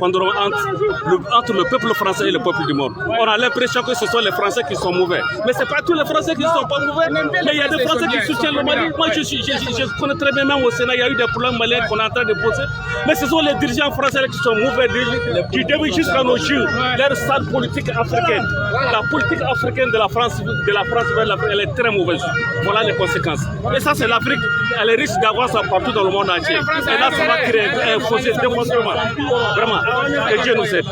pendant entre le peuple français et le peuple du monde. On a l'impression que ce sont les Français qui sont mauvais. Mais ce n'est pas tous les Français qui ne sont pas mauvais. Mais il y a des Français qui soutiennent le Mali. Moi, je connais très bien, même au Sénat, il y a eu des problèmes maliens qu'on est en train de poser. Mais ce sont les dirigeants français qui sont mauvais, qui débutent jusqu'à nos jours leur stade politique africaine. La politique africaine de la France vers l'Afrique, elle est très mauvaise. Voilà les conséquences. Et ça, c'est l'Afrique. Elle risque d'avoir ça partout dans le monde entier. Et là, ça va créer un fossé défensivement. Vraiment. Que Dieu nous aide.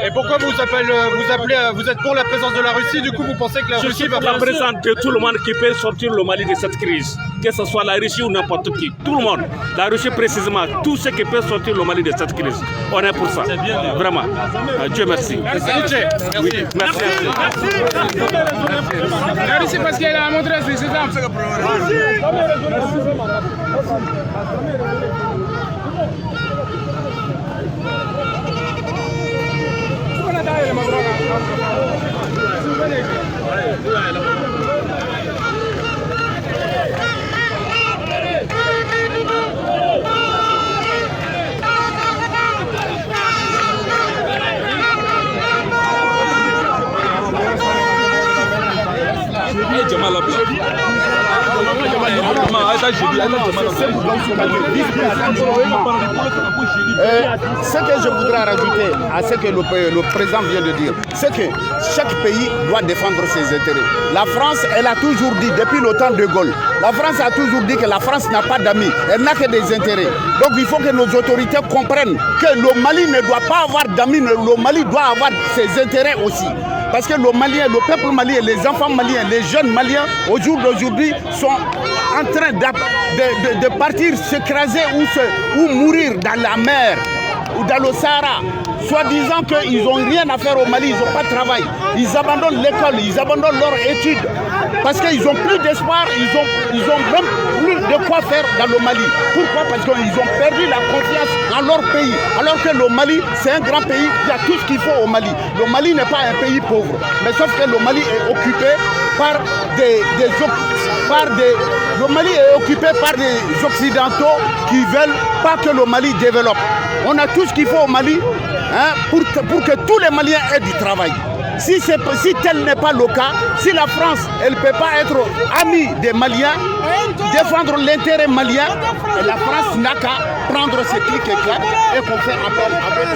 Et pourquoi vous êtes pour la présence de la Russie? Du coup, vous pensez que la Russie va faire la présence de tout le monde qui peut sortir le Mali de cette crise, que ce soit la Russie ou n'importe qui, tout le monde, la Russie précisément, tout ce qui peut sortir le Mali de cette crise, on est pour ça, vraiment. Dieu merci. Merci. Oui, merci. La Russie parce qu'elle a montré ses armes. Ce que je voudrais rajouter à ce que le président vient de dire, c'est que chaque pays doit défendre ses intérêts. La France, elle a toujours dit, depuis le temps de Gaulle, la France a toujours dit que la France n'a pas d'amis, elle n'a que des intérêts. Donc il faut que nos autorités comprennent que le Mali ne doit pas avoir d'amis, le Mali doit avoir ses intérêts aussi. Parce que le peuple malien, les enfants maliens, les jeunes maliens, au jour d'aujourd'hui, sont en train de partir s'écraser ou mourir dans la mer ou dans le Sahara, soi-disant qu'ils n'ont rien à faire au Mali, ils n'ont pas de travail. Ils abandonnent l'école, ils abandonnent leurs études, parce qu'ils n'ont plus d'espoir, ils ont même plus de quoi faire dans le Mali. Pourquoi? Parce qu'ils ont perdu la confiance en leur pays. Alors que le Mali, c'est un grand pays, il y a tout ce qu'il faut au Mali. Le Mali n'est pas un pays pauvre, mais sauf que le Mali est occupé par le Mali est occupé par des Occidentaux qui ne veulent pas que le Mali développe. On a tout ce qu'il faut au Mali pour que tous les Maliens aient du travail. Si tel n'est pas le cas, si la France elle ne peut pas être amie des Maliens, défendre l'intérêt malien, la France n'a qu'à prendre ce clic et clac et qu'on fait appel avec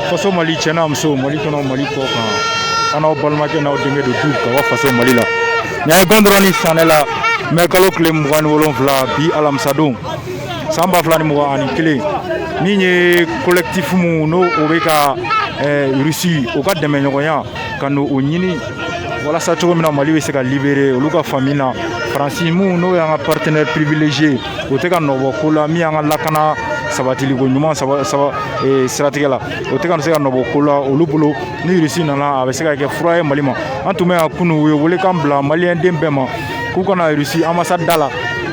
faso Mali tiɲɛna muso Mali kɔnɔ Mali kɔ kan an n'aw balimakɛ n'aw denkɛ de du ka bɔ faso Mali la nin ye gɔndɔrɔn ni sanɛ la mɛ kalo tile 27 bi alamisadon san 2021 min ye collectif mu n'o o bɛ ka Russie o ka dɛmɛɲɔgɔnya ka n'o ɲini walasa cogo min na Mali bɛ se ka libérer olu ka famille na Faransi mu n'o y'an ka partenaire privilégié o tɛ ka nɔbɔ ko la min y'an ka lakana sabatiliko ɲuman siratigɛ la o tɛ ka se ka nɔbɔ ko la olu bolo ni Russie nana a bɛ se ka kɛ fura ye Mali ma an tun bɛ yan kunu u ye welekan bila maliyɛn den bɛɛ ma k'u kana Russie ambassade da la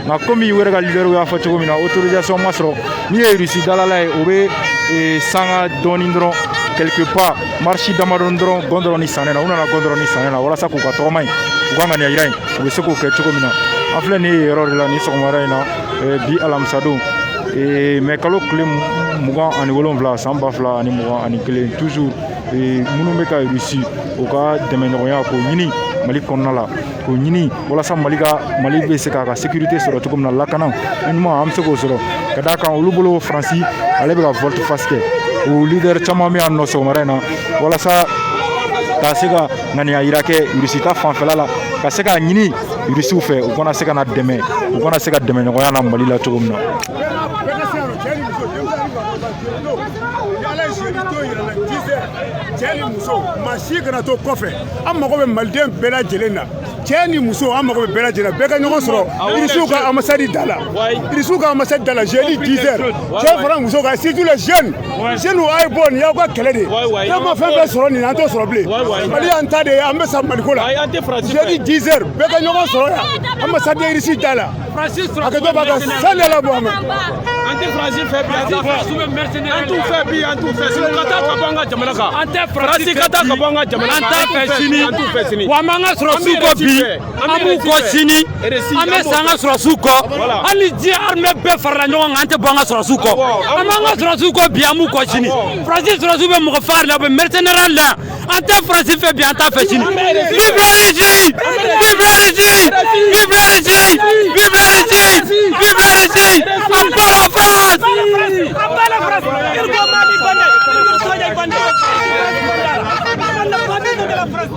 nka komi u yɛrɛ ka leader y'a fɔ cogo min na autorisation ma sɔrɔ min ye Russie dalala ye o bɛ sanga dɔɔni dɔrɔn quelque part marche damadɔni dɔrɔn gɔndɔrɔn ni sanɛ na u nana gɔndɔrɔn ni sanɛ na walasa k'u ka tɔgɔma ɲi u ka ŋaniya jira yen u bɛ se k'o kɛ cogo min na an filɛ nin ye yɔrɔ de la ni sɔgɔmada in na bi alamisadon mais kalo tile 27 san 2021 toujours minnu bɛ ka Russie u ka dɛmɛɲɔgɔnya k'o ɲini Mali kɔnɔna la k'o ɲini walasa Mali bɛ se k'a ka sécurité sɔrɔ cogo min na lakana ɲuman an bɛ se k'o sɔrɔ ka d'a kan olu bolo Faransi ale bɛ ka volte-face kɛ o leader caman bɛ yan nɔ sɔgɔmada in na walasa ka se ka ŋaniya yira kɛ Russie ta fanfɛla la ka se ka ɲini Russiw fɛ u kana se ka na dɛmɛ u kana se ka dɛmɛɲɔgɔnya na Mali la cogo min na. Yala jeli to yala 10h cɛ ni muso maa si kana to kɔfɛ an mago bɛ maliden bɛɛ lajɛlen na cɛ ni muso an mago bɛ bɛɛ lajɛlen bɛɛ ka ɲɔgɔn sɔrɔ Irisiw ka ambassade da la Irisiw ka ambassade da la jeudi 10h cɛ fara muso kan surtout les jeunes jeunes a ye bɔ nin y'aw ka kɛlɛ de n'a ma fɛn bɛɛ sɔrɔ nin an t'o sɔrɔ bilen Mali y'an ta de ye an bɛ sa Maliko la jeudi 10h bɛɛ ka ɲɔgɔn sɔrɔ yan ambassade Irisi da la hakɛto b'a kan sani Ala bɔ a ma an tɛ faransi fɛ bi an t'u fɛ bi an t'u fɛ sini ka taa ka bɔ an ka jamana kan an tɛ faransi ka taa ka bɔ an ka jamana kan an t'a fɛ sini wa an b'an ka sɔrɔsiw kɔ bi an b'u kɔ sini an bɛ san an ka sɔrɔsiw kɔ hali diɲɛ armée bɛɛ farala ɲɔgɔn kan an tɛ bɔ an ka sɔrɔsiw kɔ an b'an ka sɔrɔsiw kɔ bi an b'u kɔ sini faransi sɔrɔsiw bɛ mɔgɔ faga la u bɛ mercenaires la an tɛ faransi fɛ bi an t'a fɛ sini vive la Russie vive la Russie vive la Russie vive la Russie vive la Russie en bas la France en bas la France il faut Mali bandé il faut soigner bandé la France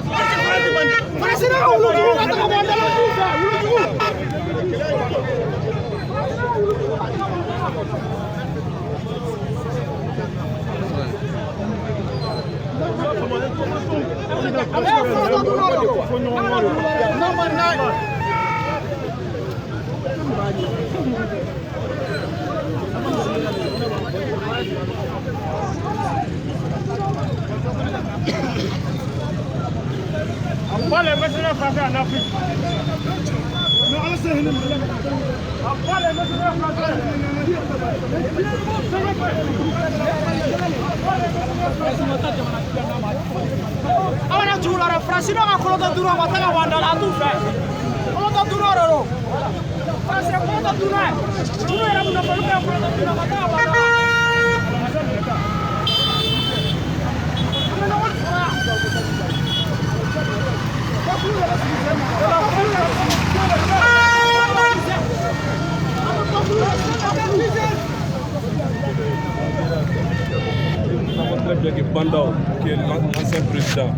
Vale, maintenant français en Afrique. Non, allez, c'est une. Vale, maintenant français. Ahora chulo, ahora Francia no ha colocado duro, va a estar aguantando la tufa. Colocado duro, ahora. Francia colocado duro. Duro era una película colocado duro, va a estar aguantando. Très bien que Bandao, qui est l'ancien président,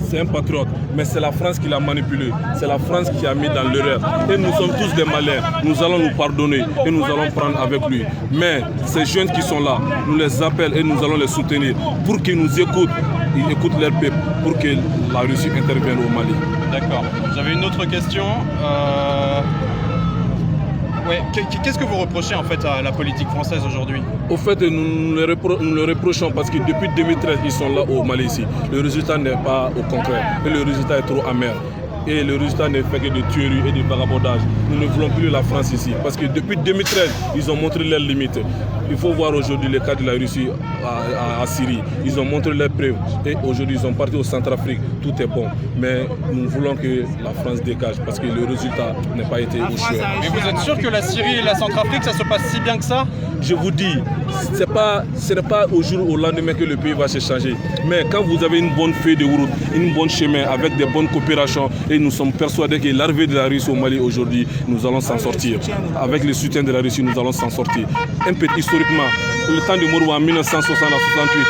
c'est un patriote, mais c'est la France qui l'a manipulé, c'est la France qui a mis dans l'erreur. Et nous sommes tous des Maliens, nous allons nous pardonner et nous allons prendre avec lui. Mais ces jeunes qui sont là, nous les appelons et nous allons les soutenir pour qu'ils nous écoutent, ils écoutent leur peuple, pour que la Russie intervienne au Mali. D'accord. J'avais une autre question. Ouais. Qu'est-ce que vous reprochez en fait à la politique française aujourd'hui? Au fait, nous le reprochons parce que depuis 2013, ils sont là au Mali ici. Le résultat n'est pas au concret et le résultat est trop amer. Et le résultat n'est fait que de tueries et de vagabondage. Nous ne voulons plus la France ici. Parce que depuis 2013, ils ont montré leurs limites. Il faut voir aujourd'hui le cas de la Russie à Syrie. Ils ont montré leurs preuves. Et aujourd'hui, ils sont partis au Centrafrique. Tout est bon. Mais nous voulons que la France dégage parce que le résultat n'a pas été échoué. Mais vous êtes sûr que la Syrie et la Centrafrique, ça se passe si bien que ça? Je vous dis, ce n'est pas au jour ou au lendemain que le pays va se changer. Mais quand vous avez une bonne feuille de route, une bonne chemin avec des bonnes coopérations, et nous sommes persuadés que l'arrivée de la Russie au Mali aujourd'hui, nous allons s'en sortir. Avec le soutien de la Russie, nous allons s'en sortir. Un peu historiquement, le temps de Moro en 1960 à 68,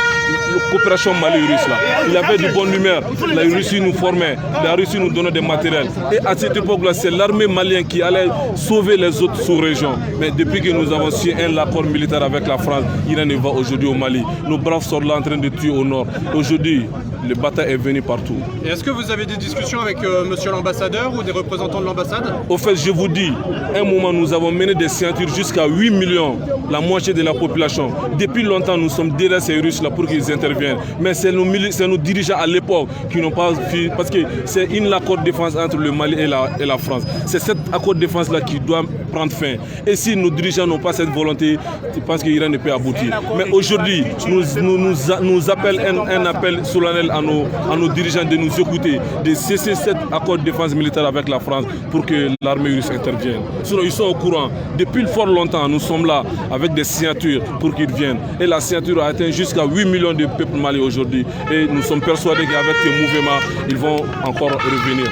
la coopération Mali-Russe là, il avait de bonnes lumières. La Russie nous formait, la Russie nous donnait des matériels. Et à cette époque-là, c'est l'armée malienne qui allait sauver les autres sous-régions. Mais depuis que nous avons signé un accord militaire avec la France, il en va aujourd'hui au Mali. Nos braves sont là en train de tuer au nord. Aujourd'hui, le bataille est venu partout. Et est-ce que vous avez des discussions avec monsieur l'ambassadeur ou des représentants de l'ambassade? Au fait, je vous dis, à un moment, nous avons mené des signatures jusqu'à 8 millions, la moitié de la population. Depuis longtemps, nous sommes derrière ces Russes-là pour qu'ils interviennent. Mais c'est nos dirigeants à l'époque qui n'ont pas fait, parce que c'est un accord de défense entre le Mali et la France. C'est cet accord de défense-là qui doit prendre fin. Et si nos dirigeants n'ont pas cette volonté, je pense que l'Iran ne peut aboutir. Mais aujourd'hui, nous appelons un appel solennel à nos dirigeants de nous écouter, de cesser cet accord de défense militaire avec la France pour que l'armée russe intervienne. Sinon, ils sont au courant. Depuis fort longtemps, nous sommes là avec des signatures pour qu'ils viennent. Et la signature a atteint jusqu'à 8 millions de peuples mali aujourd'hui. Et nous sommes persuadés qu'avec ces mouvements, ils vont encore revenir.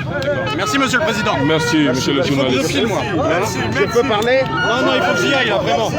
Merci Monsieur le Président. Merci Monsieur le journaliste. Merci. Je peux parler? Non, il faut que j'y aille là, vraiment.